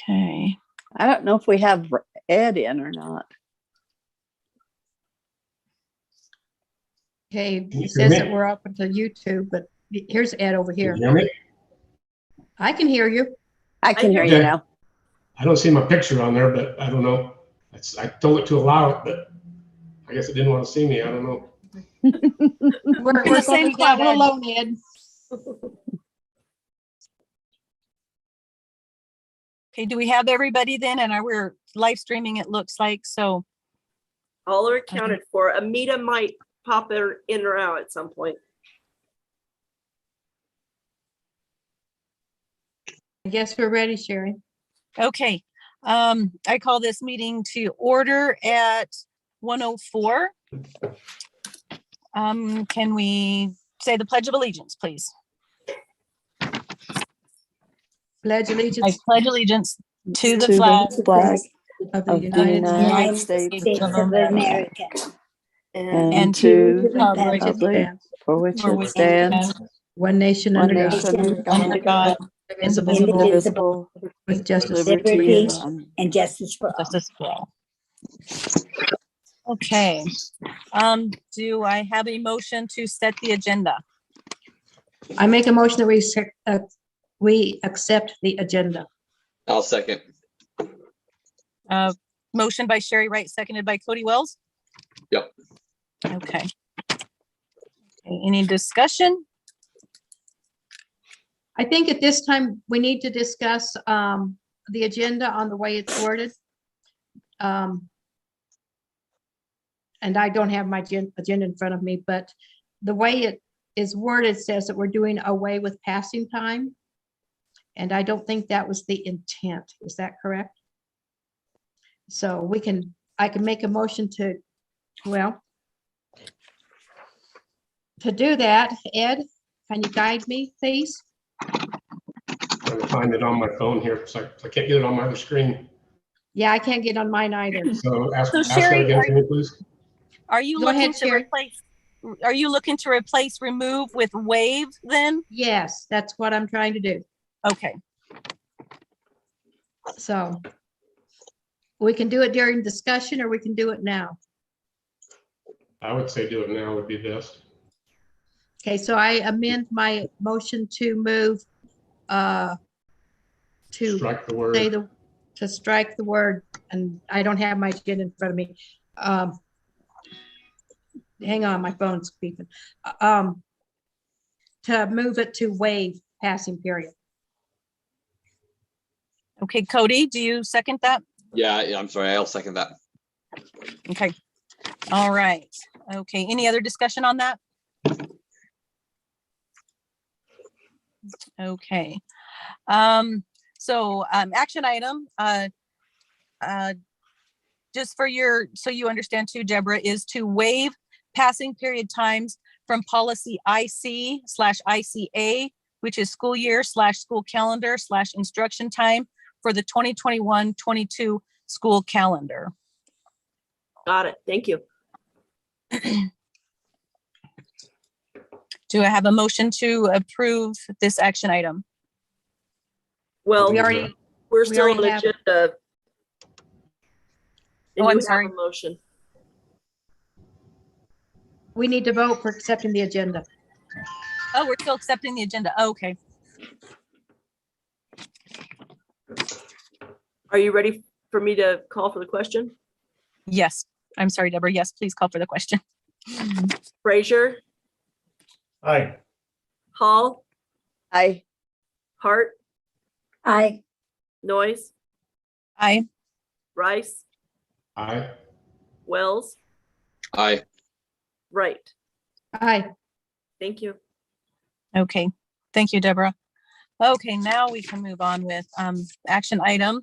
Okay. I don't know if we have Ed in or not. Okay, Can you it hear says me? that we're up to YouTube, but here's Ed over Can here. you hear me? I can hear you. I can hear you Okay. now. I don't see my picture on there, but I don't know. I told it to allow it, but I guess it didn't want to see me. I don't know. We're In the going to same leave that club, one Ed. alone, Ed. Okay, do we have everybody then? And we're live streaming, it looks like, so. All are accounted for. Amita might pop in or out at some point. I guess we're ready, Sherry. Okay, I call this meeting to order at 1:04. Can we say the Pledge of Allegiance, please? Pledge I allegiance pledge allegiance to the To flag the flag of the of the United United States States of America, and to the the republic republic for which for it which it stands, stands, one nation one under God, nation under under God, God, indivisible, indivisible, with justice. liberty and justice for all. justice for all. Okay, do I have a motion to set the agenda? I make a motion that we accept the agenda. I'll second. Motion by Sherry Wright, seconded by Cody Wells? Yep. Okay. Okay, any discussion? I think at this time, we need to discuss the agenda on the way it's worded. And I don't have my agenda in front of me, but the way it is worded says that we're doing away with passing time. And I don't think that was the intent. Is that correct? So I can make a motion to do that. Ed, can you guide me, please? Trying to find it on my phone here, so I can't get it on my other screen. Yeah, I can't get on mine either. So ask So that Sherry, again for me, please. Are you Go looking ahead, to Sherry. replace? Are you looking to replace remove with waive then? Yes, that's what I'm trying to do. Okay, So we can do it during discussion or we can do it now. I would say do it now would be best. Okay, so I amend my motion to move to Strike the say word. to strike the word, and I don't have my agenda in front of me. Hang on, my phone's beeping. To move it to waive passing period. okay, Cody, do you second that? Yeah, I'm sorry. I'll second that. Okay, all right. Okay, any other discussion on that? Okay, so action item, just for so you understand too, Deborah, is to waive passing period times from policy IC/ICA, which is school year/school calendar/instruction time for the 2021-22 school calendar. Got it. Thank you. Do I have a motion to approve this action item? Well, we're still on already have- agenda. And Oh, I'm you sorry. have a motion. We need to vote for accepting the agenda. Oh, we're still accepting the agenda. Oh, okay. Are you ready for me to call for the question? Yes. I'm sorry, Deborah. Yes, please call for the question. Frazier, Aye. Hall, Aye. Hart, Aye. Noyes, Aye. Rice, Aye. Wells, Aye. Wright. Aye. Thank you. Okay. Thank you, Deborah. Okay, now we can move on with action item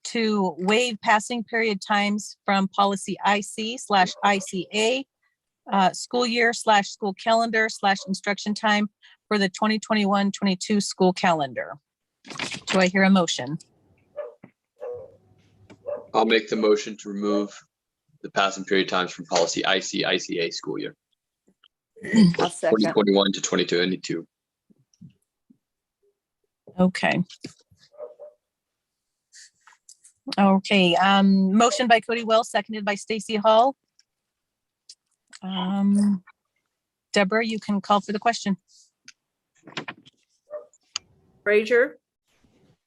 to waive passing period times from policy IC/ICA, school year/school calendar/instruction time for the 2021-22 school calendar. Do I hear a motion? I'll make the motion to remove the passing period times from policy IC/ICA school year I'll second. 2021 to 2022. Okay. Okay, motion by Cody Wells, seconded by Stacy Hall. Deborah, you can call for the question. Frazier,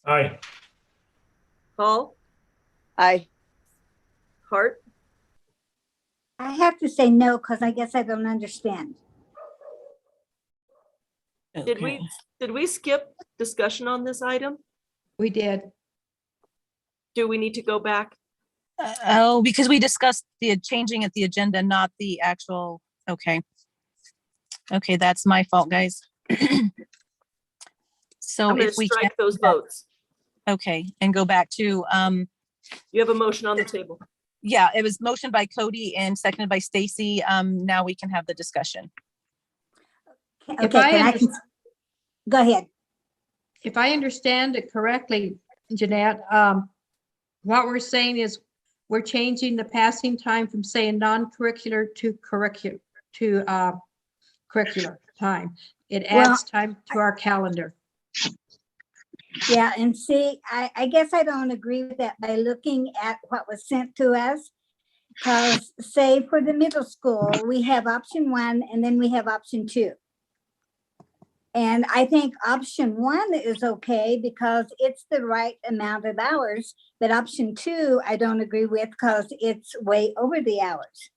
Aye. Hall, Aye. Hart, I have to say no, because I guess I don't understand. did we skip discussion on this item? We did. Do we need to go back? Oh, because we discussed the changing at the agenda, not the actual, okay. Okay, that's my fault, guys. So I'm gonna if we can, strike those votes. okay, and go back to, You have a motion on the table. yeah, it was motioned by Cody and seconded by Stacy. Now we can have the discussion. Okay, If I can I, understand- go ahead. If I understand it correctly, Jeanette, what we're saying is we're changing the passing time from saying non-curricular to curricular time. It Well, adds time to our calendar. Yeah, and see, I guess I don't agree with that by looking at what was sent to us. Because say for the middle school, we have option 1 and then we have option 2. And I think option 1 is okay because it's the right amount of hours, but option 2, I don't agree with because it's way over the hours.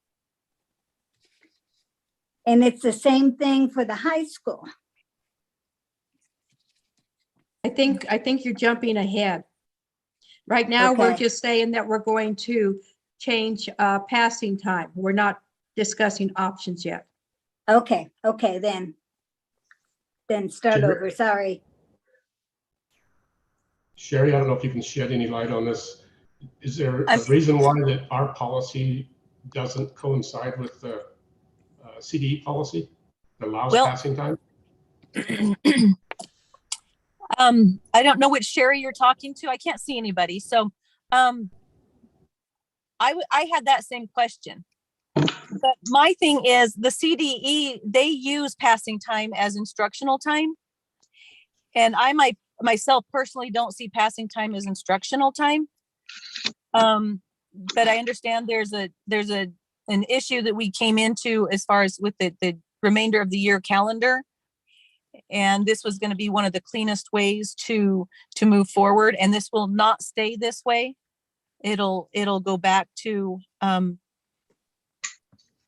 And it's the same thing for the high school. I think you're jumping ahead. Right now, we're Okay. just saying that we're going to change passing time. We're not discussing options yet. Okay, then start Sure. over, sorry. Sherry, I don't know if you can shed any light on this. Is there a reason why that our policy doesn't coincide with the CDE policy that allows Well- passing time? I don't know which Sherry you're talking to. I can't see anybody. So, I had that same question. But my thing is the CDE, they use passing time as instructional time. And I myself personally don't see passing time as instructional time. But I understand there's an issue that we came into as far as with the remainder of the year calendar. And this was going to be one of the cleanest ways to move forward. And this will not stay this way. It'll go back to,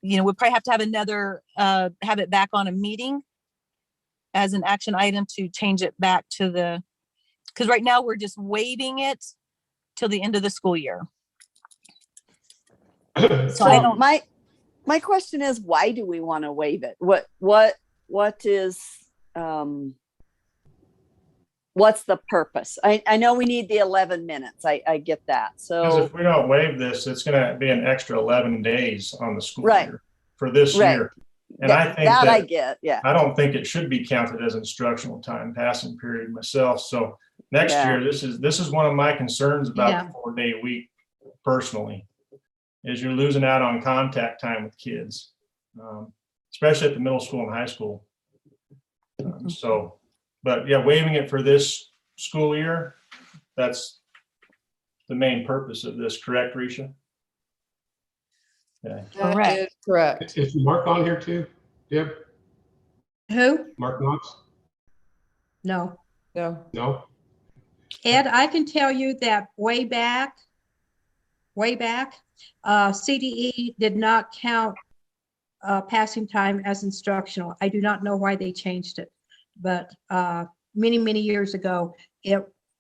we'll probably have to have another, have it back on a meeting as an action item to change it back to because right now we're just waiving it till the end of the school year. So I So don't, my question is, why do we want to waive it? What is, what's the purpose? I know we need the 11 minutes. I get that. Because So, if we don't waive this, it's gonna be an extra 11 days on the school Right. year for this Right. year. And I think that I that, get, yeah. I don't think it should be counted as instructional time passing period myself. So next Yeah. year, this is one of my concerns about Yeah. the 4-day week personally, is you're losing out on contact time with kids, especially at the middle school and high school. But yeah, waiving it for this school year, that's the main purpose of this, correct, Risha? Okay. correct. Correct. Is Mark on here too? Deb? Who? Mark Knox? No. No. No? Ed, I can tell you that way back, CDE did not count passing time as instructional. I do not know why they changed it, but many, many years ago,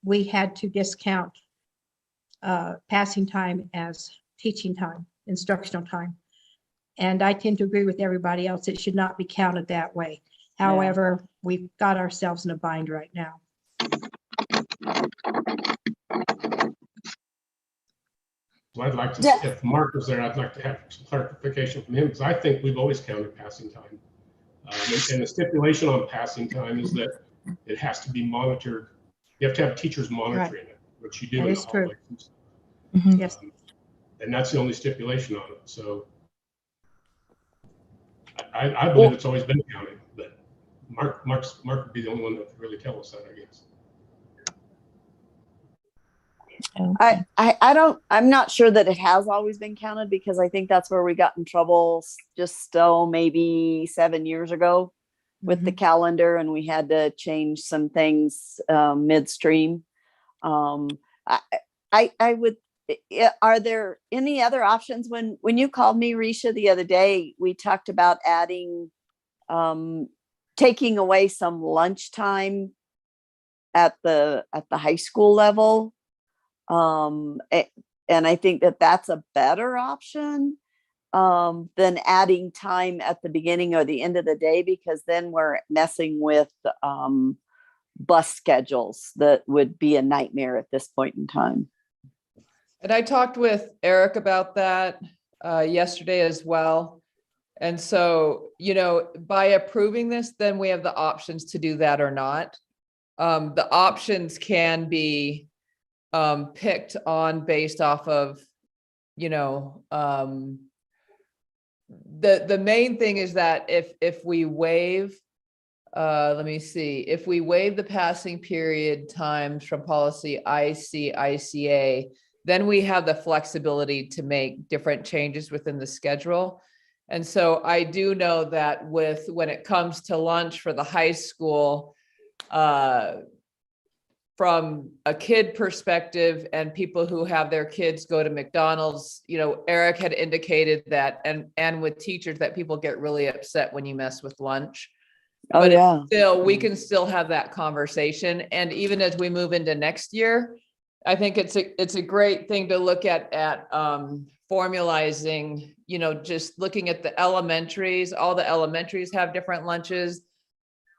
we had to discount passing time as teaching time, instructional time. And I tend to agree with everybody else. It should not be counted that way. However, we've got ourselves in a bind right now. So I'd like to, Yeah. if Mark was there, I'd like to have some clarification from him, because I think we've always counted passing time. And the stipulation on passing time is that it has to be monitored. You have to have teachers monitoring it, which you do. That in the is true. hallways and stuff. Mhm. Yes. And that's the only stipulation on it, so. I believe it's always been counted, but Mark would be the only one that could really tell us that, I guess. Okay. I'm not sure that it has always been counted, because I think that's where we got in trouble just maybe 7 years ago with the calendar, and we had to change some things midstream. I would, are there any other options? When you called me, Risha, the other day, we talked about adding, taking away some lunchtime at the high school level. And I think that that's a better option than adding time at the beginning or the end of the day, because then we're messing with bus schedules that would be a nightmare at this point in time. And I talked with Eric about that yesterday as well. And so, you know, by approving this, then we have the options to do that or not. The options can be picked on based off of, you know, the main thing is that if we waive, let me see, if we waive the passing period times from policy ICA, then we have the flexibility to make different changes within the schedule. And so I do know that when it comes to lunch for the high school, from a kid perspective and people who have their kids go to McDonald's, you know, Eric had indicated that, and with teachers, that people get really upset when you mess with lunch. Oh, But yeah. still, we can still have that conversation. And even as we move into next year, I think it's a great thing to look at formalizing, you know, just looking at the elementaries. All the elementaries have different lunches.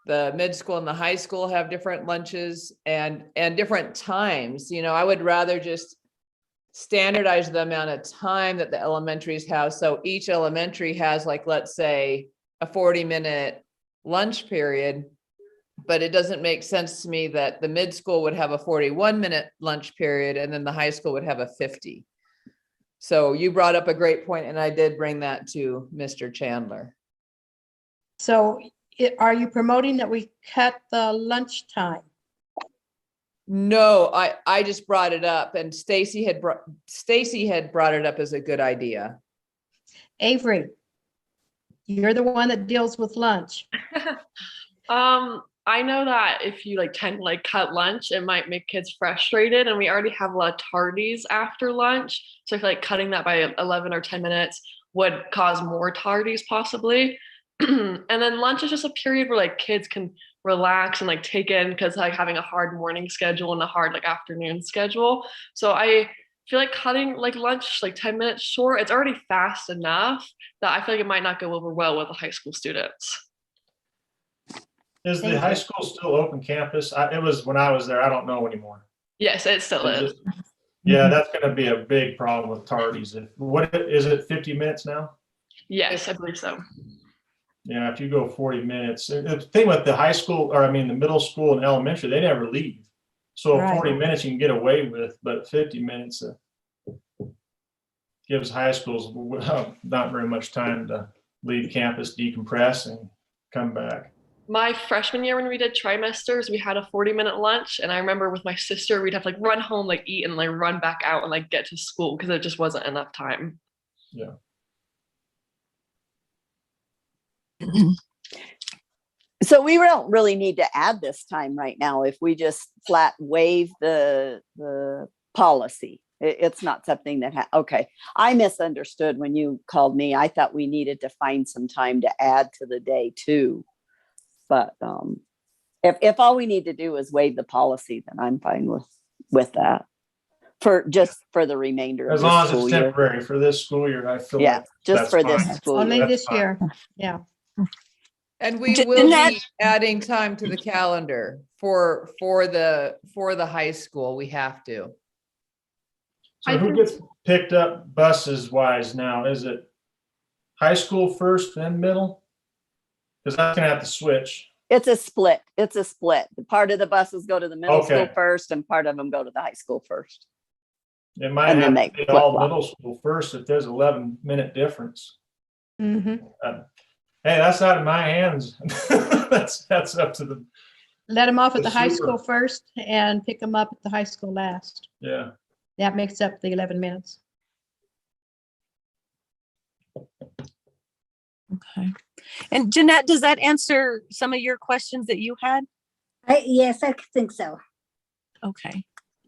The mid school and the high school have different lunches and different times. You know, I would rather just standardize the amount of time that the elementaries have. So each elementary has, like, let's say, a 40-minute lunch period, but it doesn't make sense to me that the mid school would have a 41-minute lunch period and then the high school would have a 50. So you brought up a great point, and I did bring that to Mr. Chandler. So are you promoting that we cut the lunchtime? No, I just brought it up, and Stacy had brought it up as a good idea. Avery, you're the one that deals with lunch. I know that if you tend to cut lunch, it might make kids frustrated, and we already have a lot of tardies after lunch. So I feel like cutting that by 11 or 10 minutes would cause more tardies possibly. And then lunch is just a period where kids can relax and take in, because having a hard morning schedule and a hard afternoon schedule. So I feel like cutting lunch 10 minutes short, it's already fast enough that I feel like it might not go over well with the high school students. Is the high school still open campus? It was when I was there. I don't know anymore. Yes, it still is. Yeah, that's going to be a big problem with tardies. What is it? 50 minutes now? Yes, I believe so. Yeah, if you go 40 minutes, the thing with the high school, or I mean the middle school and elementary, they never leave. So Right. 40 minutes you can get away with, but 50 minutes gives high schools not very much time to leave campus, decompress, and come back. My freshman year, when we did trimesters, we had a 40-minute lunch, and I remember with my sister, we'd have to run home, eat, and run back out and get to school because it just wasn't enough time. Yeah. So we don't really need to add this time right now if we just flat waive the policy. It's not something that, okay. I misunderstood when you called me. I thought we needed to find some time to add to the day too. But if all we need to do is waive the policy, then I'm fine with that for the remainder As of the long as school it's year. temporary for this school year, I feel Yeah, like just that's for fine. this school Only year. this year, yeah. And we Didn't will that- be adding time to the calendar for the high school. We have to. So who gets picked up buses wise now? Is it high school first, then middle? Because that's gonna have to switch. It's a split. Part of the buses go to the middle school Okay. first and part of them go to the high school first. It might And then have to they be all flip-flop. middle school first if there's 11-minute difference. Mhm. Hey, that's out of my hands. That's up to the, Let them off at The the high super. school first and pick them up at the high school last. yeah. That makes up the 11 minutes. Okay. And Jeanette, does that answer some of your questions that you had? Yes, I think so. Okay.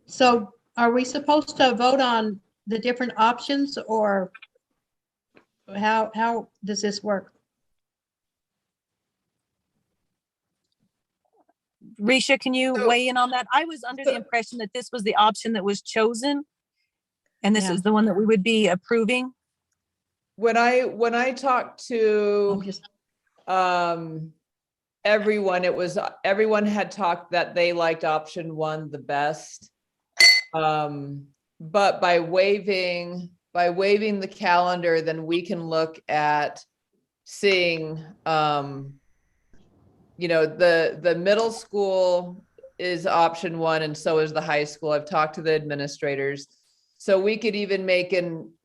So are we supposed to vote on the different options, or how does this work? Risha, can you So- weigh in on that? I was under the impression that this was the option that was chosen, and this Yeah. is the one that we would be approving. When I talked to I'm just, everyone, everyone had talked that they liked option 1 the best. But by waiving the calendar, then we can look at seeing, you know, the middle school is option 1 and so is the high school. I've talked to the administrators. So we could even make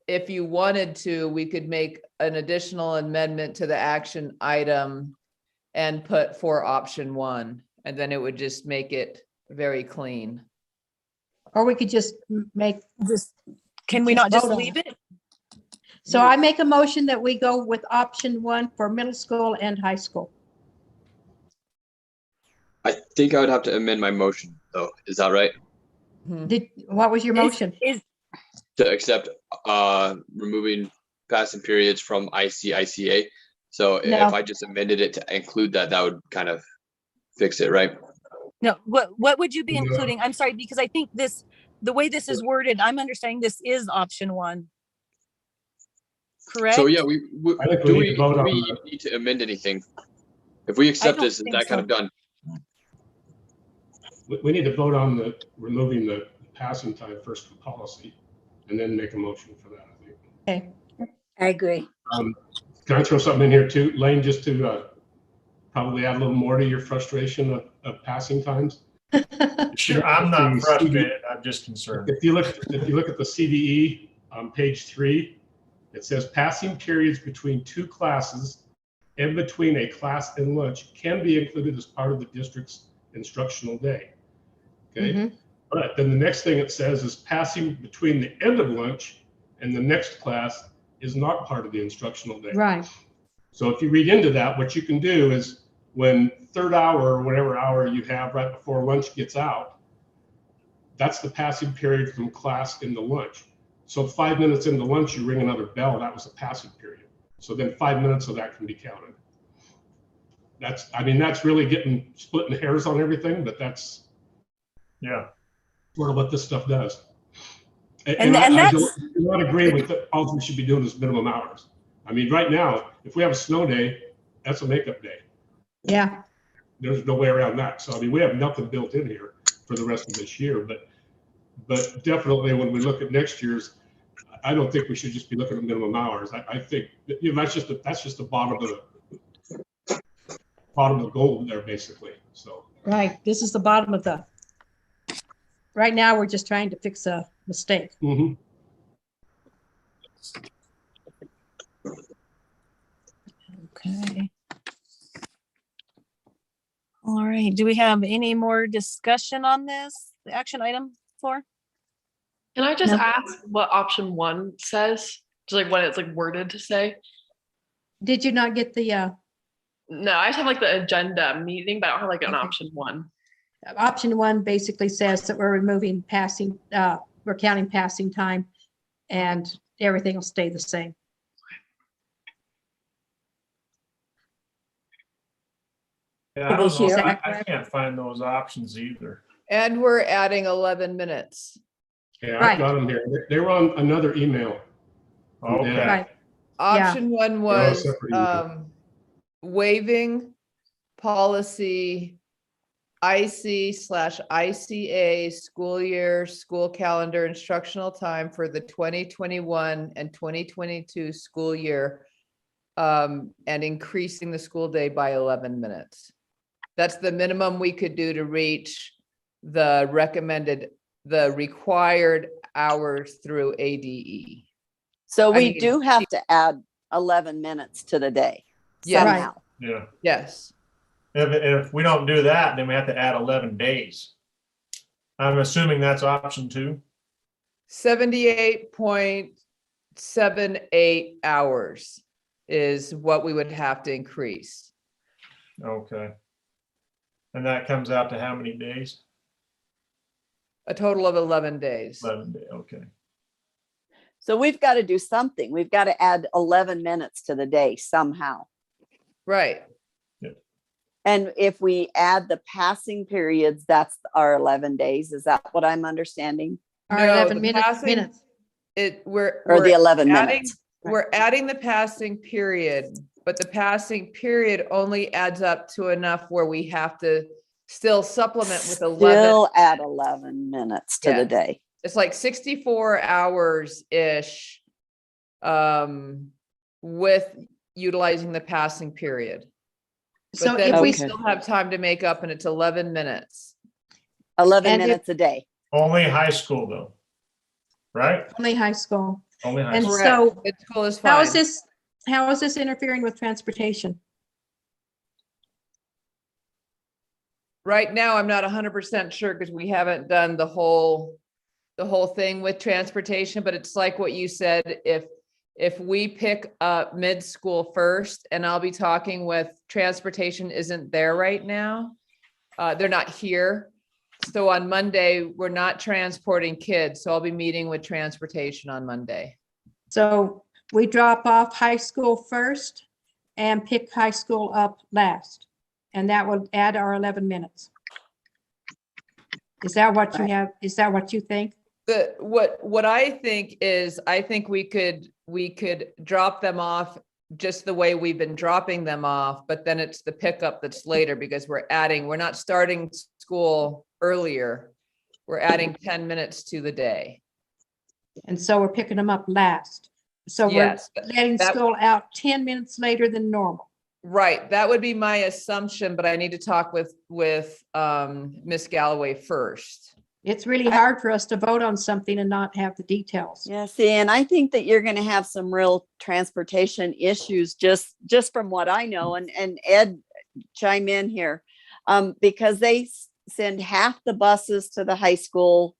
if you wanted to, we could make an additional amendment to the action item and put for option 1, and then it would just make it very clean. or we could just make, Can we Just not just vote on leave it? so I make a motion that we go with option 1 for middle school and high school. I think I would have to amend my motion though. Is that right? What was your motion? To accept removing passing periods from ICA. So No. if I just amended it to include that, that would kind of fix it, right? No, what would you be No. including? I'm sorry, because I think the way this is worded, I'm understanding this is option 1. Correct? So yeah, I think we do need to vote on we that. need to amend anything? If we accept don't this, is think that kind so. of done? We need to vote on removing the passing time first from policy, and then make a motion for that, I think. Okay. I agree. Can I throw something in here too, Lane, just to probably add a little more to your frustration of passing times? Sure, I'm not The frustrated, I'm just concerned. If you look at the CDE on page 3, it says passing periods between 2 classes and between a class and lunch can be included as part of the district's instructional day. Okay. Mhm. But then the next thing it says is passing between the end of lunch and the next class is not part of the instructional day. Right. So if you read into that, what you can do is when third hour or whatever hour you have right before lunch gets out, that's the passing period from class into lunch. So 5 minutes into lunch, you ring another bell, that was a passing period. So then 5 minutes of that can be counted. That's really splitting hairs on everything, but that's Yeah, sort of what this stuff does. And I that's- do not agree with that. All we should be doing is minimum hours. I mean, right now, if we have a snow day, that's a makeup day. Yeah. There's no way around that. So I mean, we have nothing built in here for the rest of this year, but definitely when we look at next year's, I don't think we should just be looking at minimum hours. I think that, that's just the bottom of the gold there, basically. So Right. This is the bottom of the, right now, we're just trying to fix a mistake. mhm. Okay. All right. Do we have any more discussion on this, the action item 4? Can I just No. ask what option 1 says? Just like what it's like worded to say? Did you not get the No, I just have like the agenda meeting, but I don't have like an Okay. option 1. option 1 basically says that we're removing passing, we're counting passing time, and everything will stay the same. yeah, I don't This know, year. I can't find those options either. And we're adding 11 minutes. Yeah, Right. I've got them here. They were on another email. Okay. Yeah. Right. Option 1 all was separate emails. waiving policy IC/ICA school year, school calendar instructional time for the 2021 and 2022 school year, and increasing the school day by 11 minutes. That's the minimum we could do to reach the required hours through ADE. So I we mean, do have to add 11 minutes to the day Yeah. Right. somehow. Yeah, Yes. if we don't do that, then we have to add 11 days. I'm assuming that's option 2. 78.78 hours is what we would have to increase. Okay. And that comes out to how many days? A total of 11 days. 11 days, okay. So we've got to do something. We've got to add 11 minutes to the day somehow. Right. And if we add the passing periods, that's our 11 days. Is that what I'm understanding? Or No, 11 the minutes, passing- minutes. Or the 11 adding- minutes? We're adding the passing period, but the passing period only adds up to enough where we have to still supplement with 11. Still add 11 minutes to the Yes. day. It's like 64 hours-ish with utilizing the passing period. So But then if we we, still have time to make up and it's 11 minutes. 11 And if- minutes a day. Only high school though, right? only high school. Only high And school. so Mid school is how fine. is this interfering with transportation? Right now, I'm not 100% sure because we haven't done the whole thing with transportation, but it's like what you said, if we pick up mid-school first, and I'll be talking with transportation isn't there right now. They're not here. So on Monday, we're not transporting kids. So I'll be meeting with transportation on Monday. So we drop off high school first and pick high school up last. And that would add our 11 minutes. Is that what you have? Is that what you think? What I think is, I think we could drop them off just the way we've been dropping them off, but then it's the pickup that's later because we're not starting school earlier. We're adding 10 minutes to the day. And so we're picking them up last. So we're Yes, letting that- school out 10 minutes later than normal. right. That would be my assumption, but I need to talk with Miss Galloway first. It's really hard for us to vote on something and not have the details. Yeah, see, and I think that you're going to have some real transportation issues just from what I know. And Ed, chime in here, because they send half the buses to the high school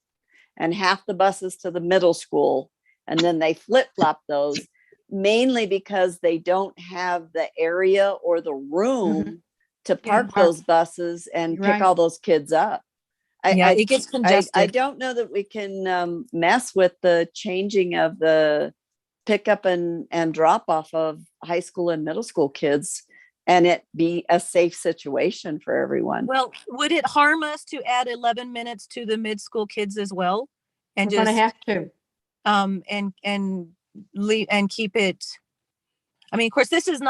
and half the buses to the middle school, and then they flip-flop those mainly because they don't have the area or the room to park park. those buses and pick Right. all those kids up. Yeah, it gets I congested. don't know that we can mess with the changing of the pickup and drop off of high school and middle school kids and it be a safe situation for everyone. Well, would it harm us to add 11 minutes to the mid-school kids as well? And We're gonna just, have to. and leave and keep it. I mean, of course, this is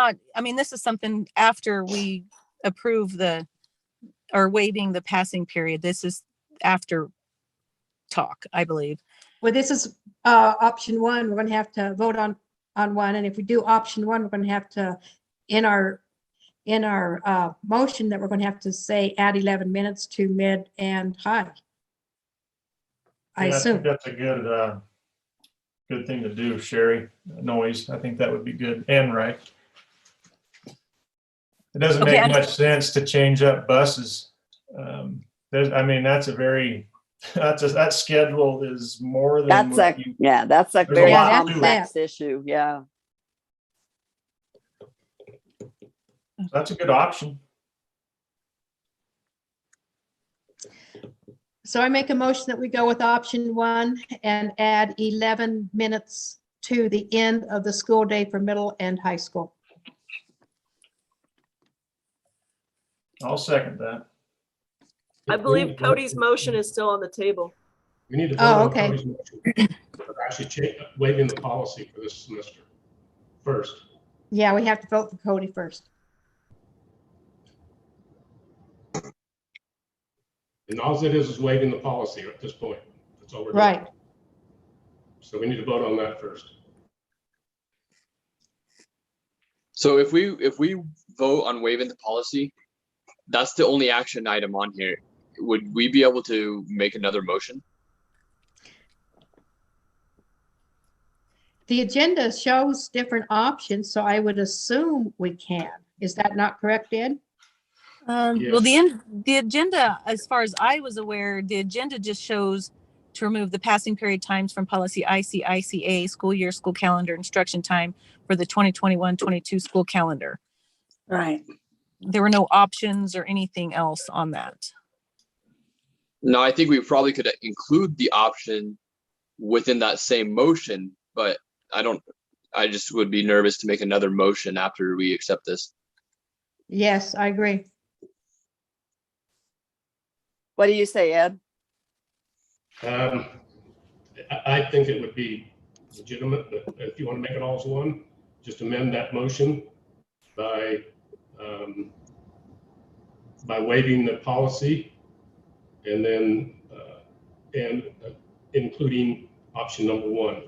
something after we approve or waiving the passing period. This is after talk, I believe. Well, this is option one. We're gonna have to vote on one. And if we do option one, we're gonna have to, in our motion, that we're gonna have to say add 11 minutes to mid and high. I Yeah, assume. That's a good thing to do, Sherry. Noise. I think that would be good and right. It doesn't Okay, make much sense to change up buses. That schedule is more than. That's what a you- that's a There's a very lot to it. complex issue. Yeah. That's a good option. So I make a motion that we go with option one and add 11 minutes to the end of the school day for middle and high school. I'll second that. I believe Cody's motion is still on the table. We need to vote Oh, on okay. Cody's motion. We're actually waiving the policy for this semester first. Yeah, we have to vote for Cody first. And all it is waiving the policy at this point. That's all we're doing. Right. So we need to vote on that first. So if we vote on waiving the policy, that's the only action item on here. Would we be able to make another motion? The agenda shows different options, so I would assume we can. Is that not correct, Ed? Well, the agenda, as far as I was aware, the agenda just shows to remove the passing period times from policy ICICA, school year, school calendar, instruction time for the 2021-22 school calendar. Right. There were no options or anything else on that. No, I think we probably could include the option within that same motion, but I just would be nervous to make another motion after we accept this. Yes, I agree. What do you say, Ed? I think it would be legitimate, but if you want to make it all as one, just amend that motion by waiving the policy and then including option number 1.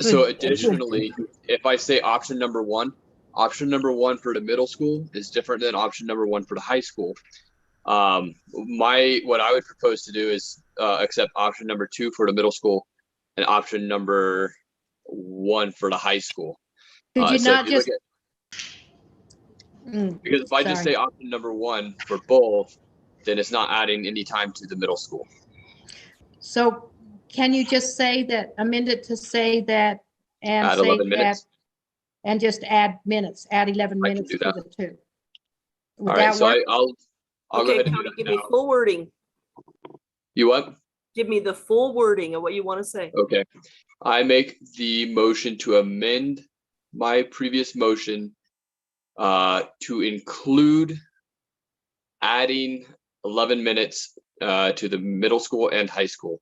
So additionally, if I say option number one for the middle school is different than option number 1 for the high school. What I would propose to do is accept option number 2 for the middle school and option number 1 for the high school. Could you So not if you look just? because if I just say option number 1 for both, then it's not adding any time to the middle school. So can you just say that, amend it to say that, and Add say 11 that, minutes. and just add minutes, add 11 I can minutes do to that. the 2. All Would right, that so work? I'll go Okay, ahead and do Cody, that give me now. full wording. You what? Give me the full wording of what you want to say. Okay. I make the motion to amend my previous motion to include adding 11 minutes to the middle school and high school.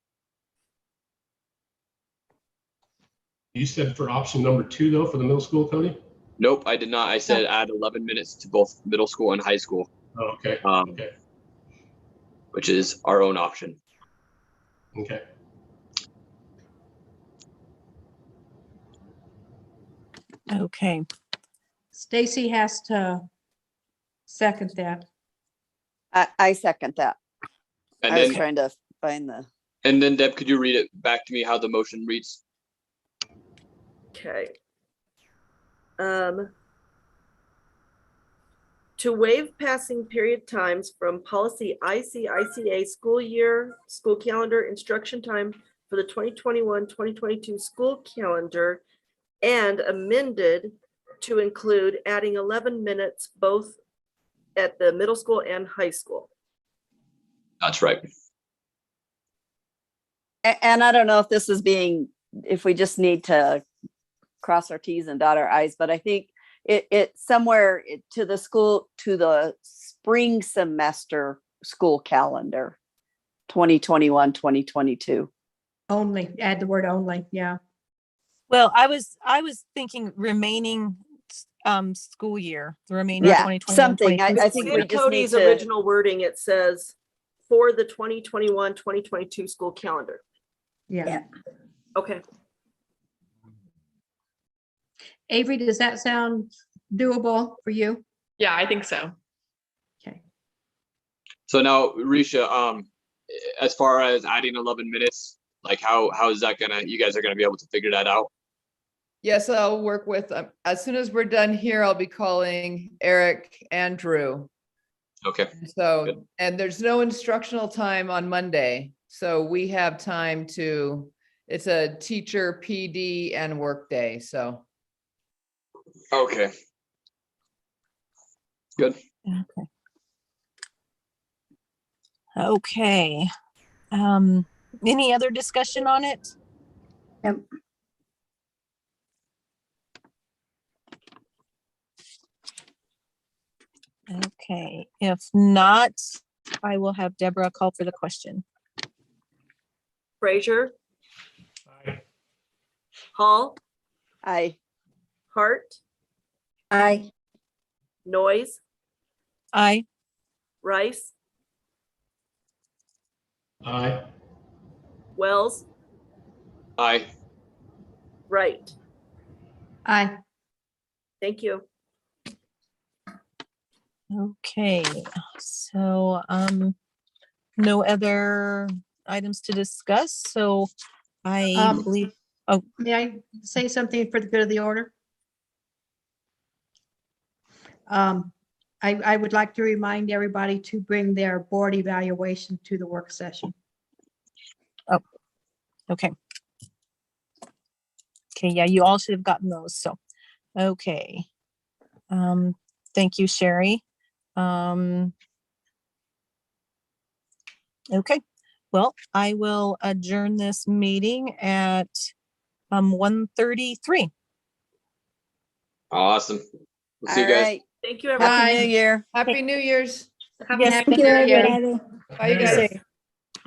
You said for option number 2 though, for the middle school, Cody? Nope, I did not. I said add 11 minutes to both middle school and high school. Oh, okay. Okay. Which is our own option. Okay. Okay. Stacy has to second that. I second that. And I was then, trying to find the. and then Deb, could you read it back to me how the motion reads? Okay. To waive passing period times from policy ICICA school year, school calendar, instruction time for the 2021-2022 school calendar, and amended to include adding 11 minutes both at the middle school and high school. That's right. And I don't know if this is if we just need to cross our T's and dot our I's, but I think it's somewhere to the spring semester school calendar, 2021, 2022. Only, add the word only, yeah. Well, I was thinking remaining school year, the remaining Yeah, 2021, something. I 2022 think school we year. just Cody's need to. original wording, it says for the 2021-2022 school calendar. Yeah. Okay. Avery, does that sound doable for you? Yeah, I think so. Okay. So now, Risha, as far as adding 11 minutes, like how is that you guys are gonna be able to figure that out? Yes, I'll work with, as soon as we're done here, I'll be calling Eric and Drew. Okay. So, Good. and there's no instructional time on Monday. So we have time it's a teacher, PD and work day. So. Okay. Good. Okay. Any other discussion on it? Yep. Okay, if not, I will have Deborah call for the question. Frazier, Aye. Hall, I Hart, Aye. Noise, Aye. Rice, Aye. Wells, Aye. Wright. Aye. Thank you. Okay, so no other items to discuss, so I believe, May I say something for the good of the order? I would like to remind everybody to bring their board evaluation to the work session. Okay. Okay, yeah, you all should have gotten those, so, okay. Thank you, Sherry. Okay, well, I will adjourn this meeting at 1:33. Awesome. We'll see All you guys. right. Thank you, everyone. Happy Bye. New Year. Happy New Year's. Happy Yes, Thank you, New Year. everybody. Bye, you guys.